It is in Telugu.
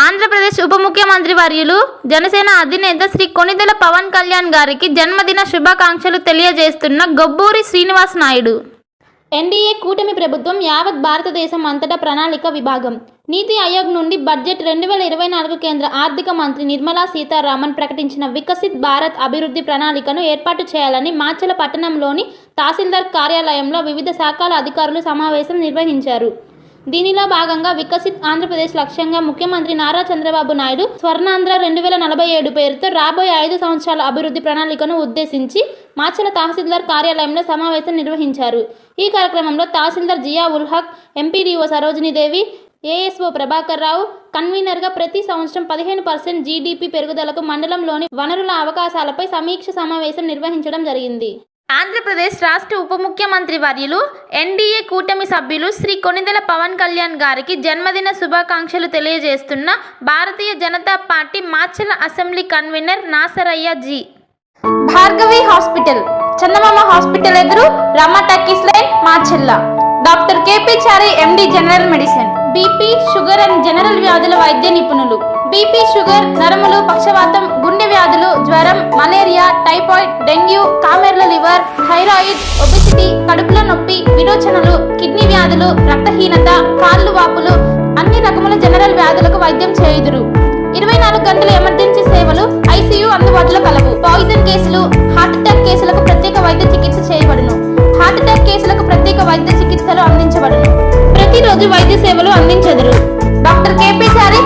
ఆంధ్రప్రదేశ్ ఉప ముఖ్యమంత్రి వర్యులు జనసేన అధినేత శ్రీ కొణిదెల పవన్ కళ్యాణ్ గారికి జన్మదిన శుభాకాంక్షలు తెలియజేస్తున్న గొబ్బూరి శ్రీనివాస్ నాయుడు. ఎన్డీఏ కూటమి ప్రభుత్వం యావత్ భారతదేశం అంతటా ప్రణాళిక విభాగం నీతి ఆయోగ్ నుండి బడ్జెట్ 2024 కేంద్ర ఆర్థిక మంత్రి నిర్మలా సీతారామన్ ప్రకటించిన వికసిత్ భారత్ అభివృద్ధి ప్రణాళికను ఏర్పాటు చేయాలని మాచల పట్టణంలోని తహసీల్దార్ కార్యాలయంలో వివిధ శాఖల అధికారులు సమావేశం నిర్వహించారు. దీనిలో భాగంగా వికసిత్ ఆంధ్రప్రదేశ్ లక్ష్యంగా ముఖ్యమంత్రి నారా చంద్రబాబు నాయుడు స్వర్ణాంధ్ర 2047 పేరుతో రాబోయే 5 సంవత్సరాల అభివృద్ధి ప్రణాళికను ఉద్దేశించి మాచల తహసీల్దార్ కార్యాలయంలో సమావేశం నిర్వహించారు. ఈ కార్యక్రమంలో తహసీల్దార్ జియా ఉల్ హక్, ఎంపీడీఓ సరోజినీదేవి, ఏఎస్ఓ ప్రభాకర్ రావు కన్వీనర్గా ప్రతి సంవత్సరం 15% జీడీపీ పెరుగుదలకు మండలంలోని వనరుల అవకాశాలపై సమీక్ష సమావేశం నిర్వహించడం జరిగింది. ఆంధ్రప్రదేశ్ రాష్ట్ర ఉప ముఖ్యమంత్రి వర్యులు ఎన్డీఏ కూటమి సభ్యులు శ్రీ కొణిదెల పవన్ కళ్యాణ్ గారికి జన్మదిన శుభాకాంక్షలు తెలియజేస్తున్న Bharatiya Janata Party Macherla assembly convener Nasarayya G. Bhargavi hospital, Chandamama hospital ఎదురు, Rama talkies line, Macherla. Doctor KP Chari MD general medicine, BP, sugar and general వ్యాధుల వైద్య నిపుణులు. బీపీ, షుగర్, నరములు, పక్షవాతం, గుండె వ్యాధులు, జ్వరం, మలేరియా, టైఫాయిడ్, డెంగ్యూ, కామెర్ల లివర్, థైరాయిడ్, ఒబెసిటీ, కడుపులో నొప్పి, విరోచనలు, కిడ్నీ వ్యాధులు, రక్తహీనత, కాళ్ళు వాపులు, అన్ని రకముల జనరల్ వ్యాధులకు వైద్యం చేయుదురు. 24 గంటల ఎమర్జెన్సీ సేవలు, ఐసీయూ అందుబాటులో కలవు. పాయిజన్ కేసులు, హార్ట్ అటాక్ కేసులకు ప్రత్యేక వైద్య చికిత్స చేయబడును. హార్ట్ అటాక్ కేసులకు ప్రత్యేక వైద్య చికిత్సలు అందించబడును. ప్రతిరోజు వైద్య సేవలు అందించెదరు. డాక్టర్ కేపీ చారి